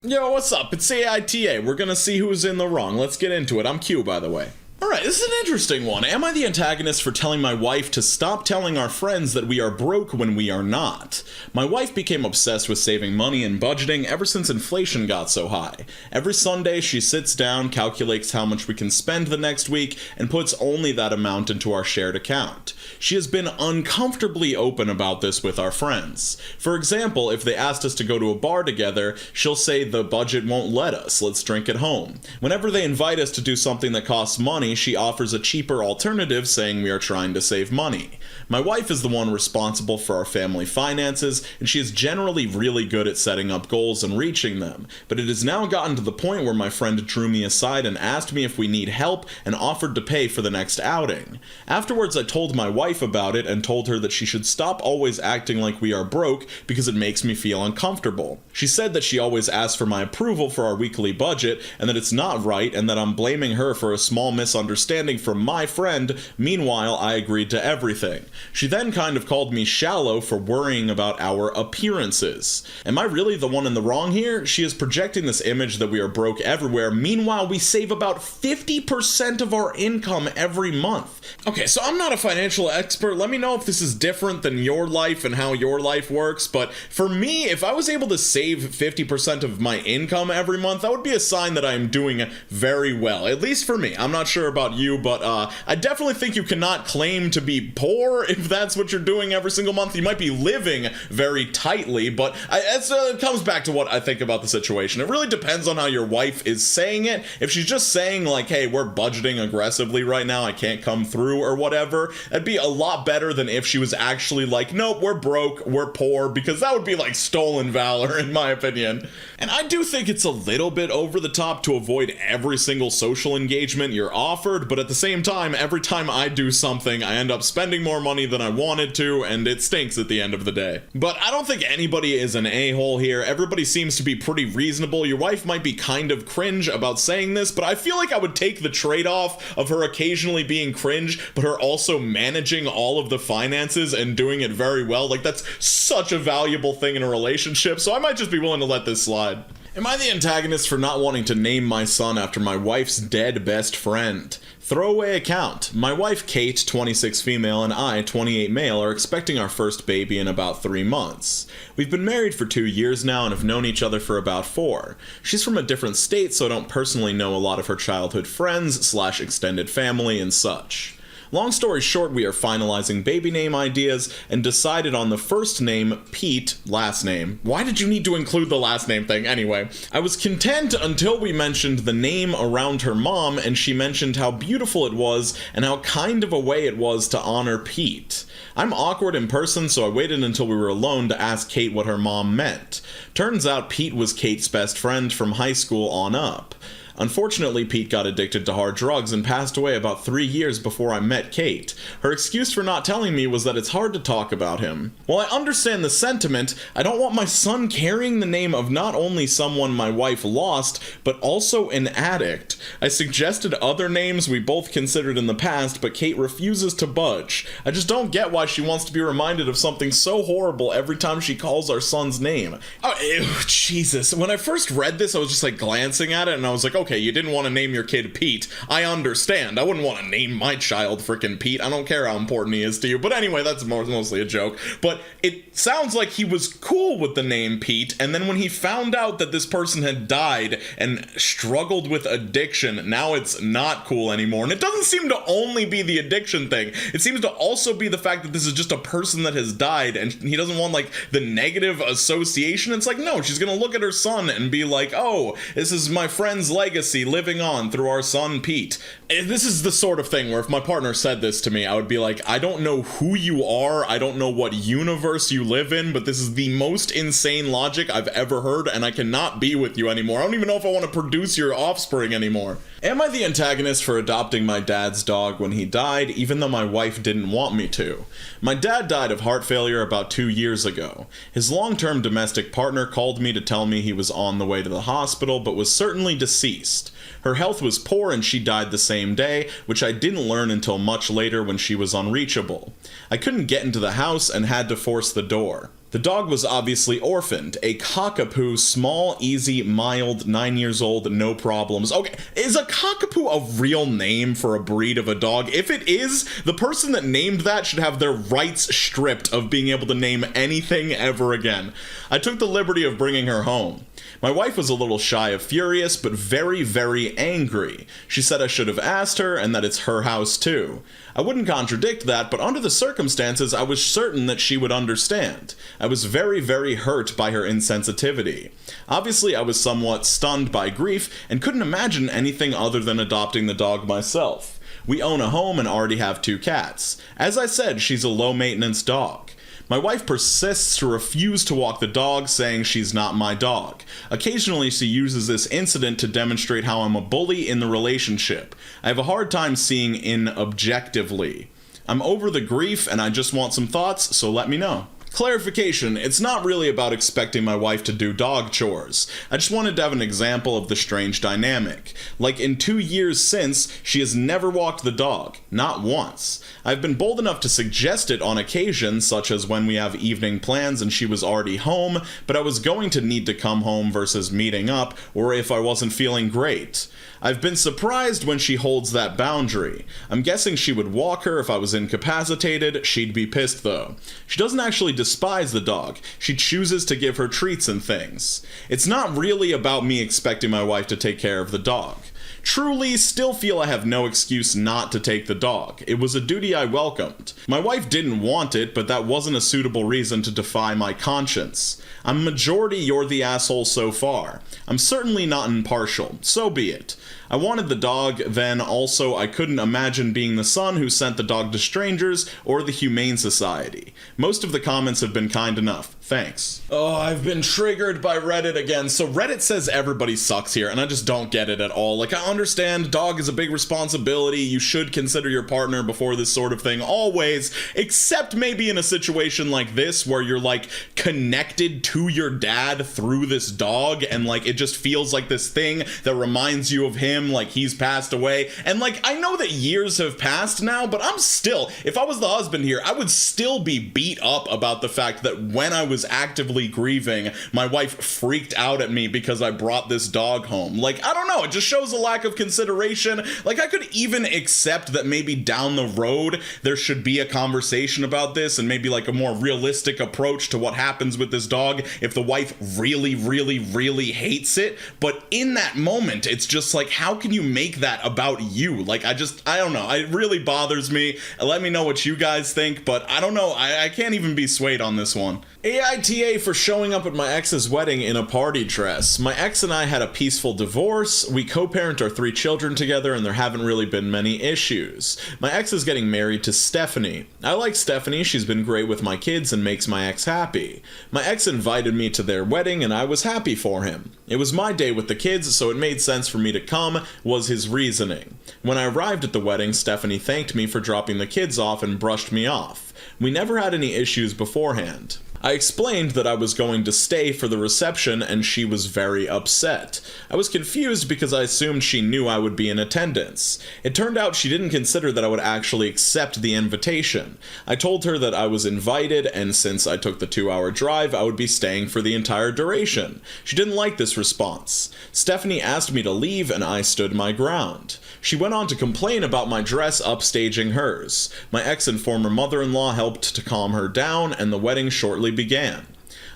Yo, what's up? It's AITA. We're gonna see who's in the wrong. Let's get into it. I'm Q, by the way. Alright, this is an interesting one. Am I the antagonist for telling my wife to stop telling our friends that we are broke when we are not? My wife became obsessed with saving money and budgeting ever since inflation got so high. Every Sunday, she sits down, calculates how much we can spend the next week, and puts only that amount into our shared account. She has been uncomfortably open about this with our friends. For example, if they asked us to go to a bar together, she'll say the budget won't let us, let's drink at home. Whenever they invite us to do something that costs money, she offers a cheaper alternative, saying we are trying to save money. My wife is the one responsible for our family finances, and she is generally really good at setting up goals and reaching them, but it has now gotten to the point where my friend drew me aside and asked me if we need help and offered to pay for the next outing. Afterwards, I told my wife about it and told her that she should stop always acting like we are broke because it makes me feel uncomfortable. She said that she always asks for my approval for our weekly budget and that it's not right and that I'm blaming her for a small misunderstanding from my friend. Meanwhile, I agreed to everything. She then kind of called me shallow for worrying about our appearances. Am I really the one in the wrong here? She is projecting this image that we are broke everywhere. Meanwhile, we save about 50% of our income every month. Okay, so I'm not a financial expert. Let me know if this is different than your life and how your life works, but for me, if I was able to save 50% of my income every month, that would be a sign that I am doing very well. At least for me. I'm not sure about you, but I definitely think you cannot claim to be poor if that's what you're doing every single month. You might be living very tightly, but it comes back to what I think about the situation. It really depends on how your wife is saying it. If she's just saying like, hey, we're budgeting aggressively right now, I can't come through or whatever, that'd be a lot better than if she was actually like, nope, we're broke, we're poor, because that would be like stolen valor in my opinion. And I do think it's a little bit over the top to avoid every single social engagement you're offered, but at the same time, every time I do something, I end up spending more money than I wanted to, and it stinks at the end of the day. But I don't think anybody is an a-hole here. Everybody seems to be pretty reasonable. Your wife might be kind of cringe about saying this, but I feel like I would take the trade-off of her occasionally being cringe, but her also managing all of the finances and doing it very well. Like, that's such a valuable thing in a relationship, so I might just be willing to let this slide. Am I the antagonist for not wanting to name my son after my wife's dead best friend? Throwaway account. My wife Kate, 26 female, and I, 28 male, are expecting our first baby in about 3 months. We've been married for 2 years now and have known each other for about 4. She's from a different state, so I don't personally know a lot of her childhood friends / extended family and such. Long story short, we are finalizing baby name ideas and decided on the first name, Pete, last name. Why did you need to include the last name thing anyway? I was content until we mentioned the name around her mom and she mentioned how beautiful it was and how kind of a way it was to honor Pete. I'm awkward in person, so I waited until we were alone to ask Kate what her mom meant. Turns out Pete was Kate's best friend from high school on up. Unfortunately, Pete got addicted to hard drugs and passed away about 3 years before I met Kate. Her excuse for not telling me was that it's hard to talk about him. While I understand the sentiment, I don't want my son carrying the name of not only someone my wife lost, but also an addict. I suggested other names we both considered in the past, but Kate refuses to budge. I just don't get why she wants to be reminded of something so horrible every time she calls our son's name. Oh, ew, Jesus. When I first read this, I was just like glancing at it and I was like, okay, you didn't want to name your kid Pete. I understand. I wouldn't want to name my child frickin' Pete. I don't care how important he is to you. But anyway, that's mostly a joke. But it sounds like he was cool with the name Pete, and then when he found out that this person had died and struggled with addiction, now it's not cool anymore. And it doesn't seem to only be the addiction thing. It seems to also be the fact that this is just a person that has died, and he doesn't want, like, the negative association. It's like, no, she's gonna look at her son and be like, oh, this is my friend's legacy living on through our son Pete. This is the sort of thing where if my partner said this to me, I would be like, I don't know who you are, I don't know what universe you live in, but this is the most insane logic I've ever heard, and I cannot be with you anymore. I don't even know if I want to produce your offspring anymore. Am I the antagonist for adopting my dad's dog when he died, even though my wife didn't want me to? My dad died of heart failure about 2 years ago. His long-term domestic partner called me to tell me he was on the way to the hospital, but was certainly deceased. Her health was poor and she died the same day, which I didn't learn until much later when she was unreachable. I couldn't get into the house and had to force the door. The dog was obviously orphaned, a cockapoo, small, easy, mild, 9 years old, no problems. Okay, is a cockapoo a real name for a breed of a dog? If it is, the person that named that should have their rights stripped of being able to name anything ever again. I took the liberty of bringing her home. My wife was a little shy of furious, but very, very angry. She said I should have asked her, and that it's her house too. I wouldn't contradict that, but under the circumstances, I was certain that she would understand. I was very, very hurt by her insensitivity. Obviously, I was somewhat stunned by grief, and couldn't imagine anything other than adopting the dog myself. We own a home and already have 2 cats. As I said, she's a low-maintenance dog. My wife persists to refuse to walk the dog, saying she's not my dog. Occasionally, she uses this incident to demonstrate how I'm a bully in the relationship. I have a hard time seeing in objectively. I'm over the grief, and I just want some thoughts, so let me know. Clarification, it's not really about expecting my wife to do dog chores. I just wanted to have an example of the strange dynamic. Like in 2 years since, she has never walked the dog. Not once. I've been bold enough to suggest it on occasion, such as when we have evening plans and she was already home, but I was going to need to come home versus meeting up, or if I wasn't feeling great. I've been surprised when she holds that boundary. I'm guessing she would walk her if I was incapacitated. She'd be pissed though. She doesn't actually despise the dog. She chooses to give her treats and things. It's not really about me expecting my wife to take care of the dog. Truly, still feel I have no excuse not to take the dog. It was a duty I welcomed. My wife didn't want it, but that wasn't a suitable reason to defy my conscience. I'm majority you're the asshole so far. I'm certainly not impartial. So be it. I wanted the dog, then also I couldn't imagine being the son who sent the dog to strangers or the Humane Society. Most of the comments have been kind enough. Thanks. Oh, I've been triggered by Reddit again. So Reddit says everybody sucks here, and I just don't get it at all. Like, I understand dog is a big responsibility. You should consider your partner before this sort of thing always, except maybe in a situation like this where you're like connected to your dad through this dog, and like it just feels like this thing that reminds you of him, like he's passed away. And like, I know that years have passed now, but I'm still, if I was the husband here, I would still be beat up about the fact that when I was actively grieving, my wife freaked out at me because I brought this dog home. Like, I don't know, it just shows a lack of consideration. Like, I could even accept that maybe down the road there should be a conversation about this and maybe like a more realistic approach to what happens with this dog if the wife really, really, really hates it. But in that moment, it's just like, how can you make that about you? Like, I don't know. It really bothers me. Let me know what you guys think, but I don't know. I can't even be swayed on this one. AITA for showing up at my ex's wedding in a party dress. My ex and I had a peaceful divorce. We co-parent our 3 children together, and there haven't really been many issues. My ex is getting married to Stephanie. I like Stephanie. She's been great with my kids and makes my ex happy. My ex invited me to their wedding, and I was happy for him. It was my day with the kids, so it made sense for me to come, was his reasoning. When I arrived at the wedding, Stephanie thanked me for dropping the kids off and brushed me off. We never had any issues beforehand. I explained that I was going to stay for the reception, and she was very upset. I was confused because I assumed she knew I would be in attendance. It turned out she didn't consider that I would actually accept the invitation. I told her that I was invited, and since I took the 2-hour drive, I would be staying for the entire duration. She didn't like this response. Stephanie asked me to leave, and I stood my ground. She went on to complain about my dress upstaging hers. My ex and former mother-in-law helped to calm her down, and the wedding shortly began.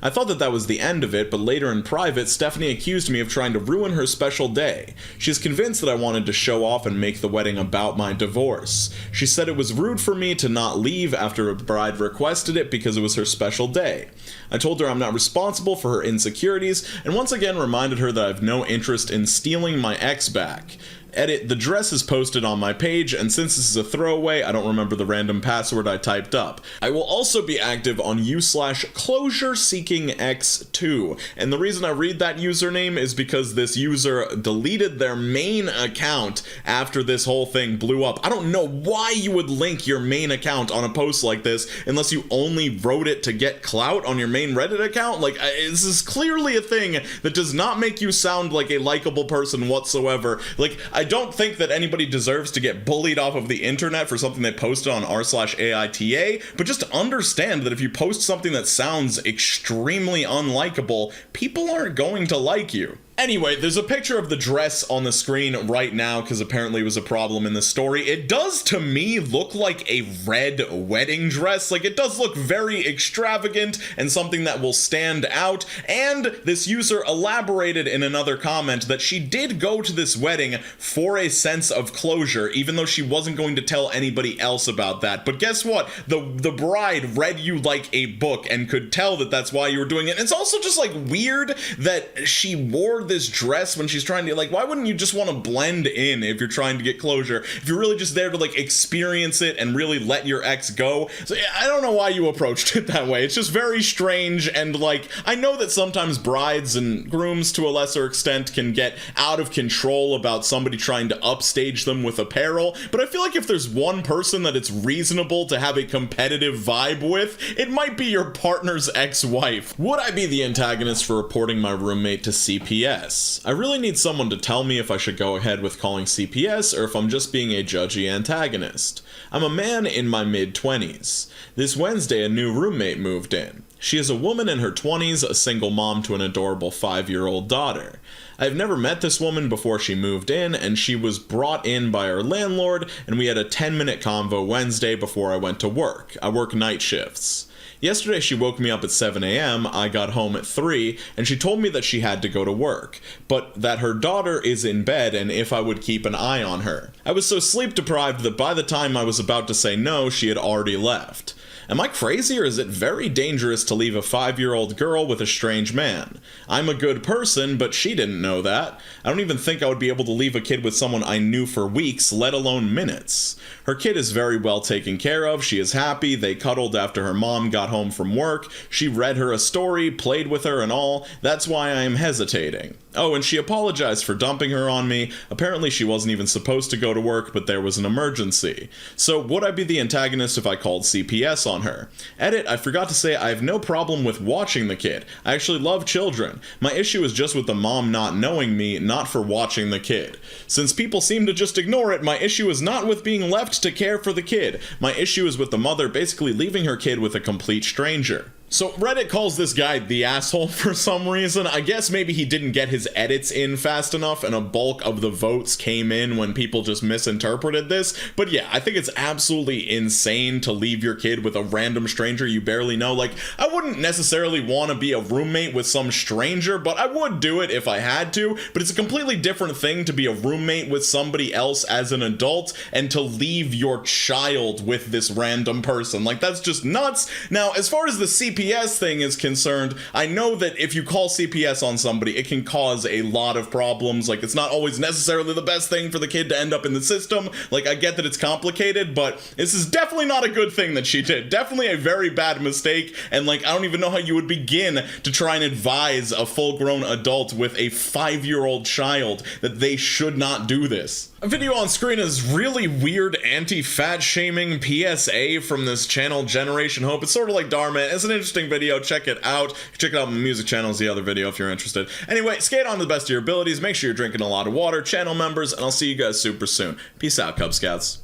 I thought that was the end of it, but later in private, Stephanie accused me of trying to ruin her special day. She's convinced that I wanted to show off and make the wedding about my divorce. She said it was rude for me to not leave after a bride requested it because it was her special day. I told her I'm not responsible for her insecurities, and once again reminded her that I have no interest in stealing my ex back. Edit, the dress is posted on my page, and since this is a throwaway, I don't remember the random password I typed up. I will also be active on u/closureseekingx2, and the reason I read that username is because this user deleted their main account after this whole thing blew up. I don't know why you would link your main account on a post like this unless you only wrote it to get clout on your main Reddit account. Like, this is clearly a thing that does not make you sound like a likable person whatsoever. Like, I I don't think that anybody deserves to get bullied off of the internet for something they posted on r/AITA, but just understand that if you post something that sounds extremely unlikable, people aren't going to like you. Anyway, there's a picture of the dress on the screen right now because apparently it was a problem in the story. It does, to me, look like a red wedding dress. Like, it does look very extravagant and something that will stand out. And this user elaborated in another comment that she did go to this wedding for a sense of closure, even though she wasn't going to tell anybody else about that. But guess what? The bride read you like a book and could tell that that's why you were doing it. And it's also just, like, weird that she wore this dress when she's trying to, like, why wouldn't you just want to blend in if you're trying to get closure, if you're really just there to, like, experience it and really let your ex go? So I don't know why you approached it that way. It's just very strange. And, like, I know that sometimes brides and grooms to a lesser extent can get out of control about somebody trying to upstage them with apparel, but I feel like if there's one person that it's reasonable to have a competitive vibe with, it might be your partner's ex-wife. Would I be the antagonist for reporting my roommate to CPS? I really need someone to tell me if I should go ahead with calling CPS or if I'm just being a judgy antagonist. I'm a man in my mid-20s. This Wednesday, a new roommate moved in. She is a woman in her 20s, a single mom to an adorable 5-year-old daughter. I've never met this woman before she moved in, and she was brought in by our landlord, and we had a 10-minute convo Wednesday before I went to work. I work night shifts. Yesterday she woke me up at 7 a.m., I got home at 3, and she told me that she had to go to work, but that her daughter is in bed and if I would keep an eye on her. I was so sleep deprived that by the time I was about to say no, she had already left. Am I crazy, or is it very dangerous to leave a 5-year-old girl with a strange man? I'm a good person, but she didn't know that. I don't even think I would be able to leave a kid with someone I knew for weeks, let alone minutes. Her kid is very well taken care of, she is happy, they cuddled after her mom got home from work, she read her a story, played with her and all, that's why I am hesitating. Oh, and she apologized for dumping her on me. Apparently she wasn't even supposed to go to work, but there was an emergency. So would I be the antagonist if I called CPS on her? Edit, I forgot to say I have no problem with watching the kid. I actually love children. My issue is just with the mom not knowing me, not for watching the kid. Since people seem to just ignore it, my issue is not with being left to care for the kid. My issue is with the mother basically leaving her kid with a complete stranger. So Reddit calls this guy the asshole for some reason. I guess maybe he didn't get his edits in fast enough and a bulk of the votes came in when people just misinterpreted this. But yeah, I think it's absolutely insane to leave your kid with a random stranger you barely know. Like, I wouldn't necessarily want to be a roommate with some stranger, but I would do it if I had to. But it's a completely different thing to be a roommate with somebody else as an adult and to leave your child with this random person. Like, that's just nuts. Now, as far as the CPS thing is concerned, I know that if you call CPS on somebody, it can cause a lot of problems. Like, it's not always necessarily the best thing for the kid to end up in the system. Like, I get that it's complicated, but this is definitely not a good thing that she did. Definitely a very bad mistake, and like, I don't even know how you would begin to try and advise a full-grown adult with a 5-year-old child that they should not do this. A video on screen is really weird anti-fat shaming PSA from this channel, Generation Hope. It's sort of like Dharma. It's an interesting video. Check it out. Check it out on my music channel is the other video if you're interested. Anyway, skate on to the best of your abilities. Make sure you're drinking a lot of water, channel members, and I'll see you guys super soon. Peace out, Cub Scouts.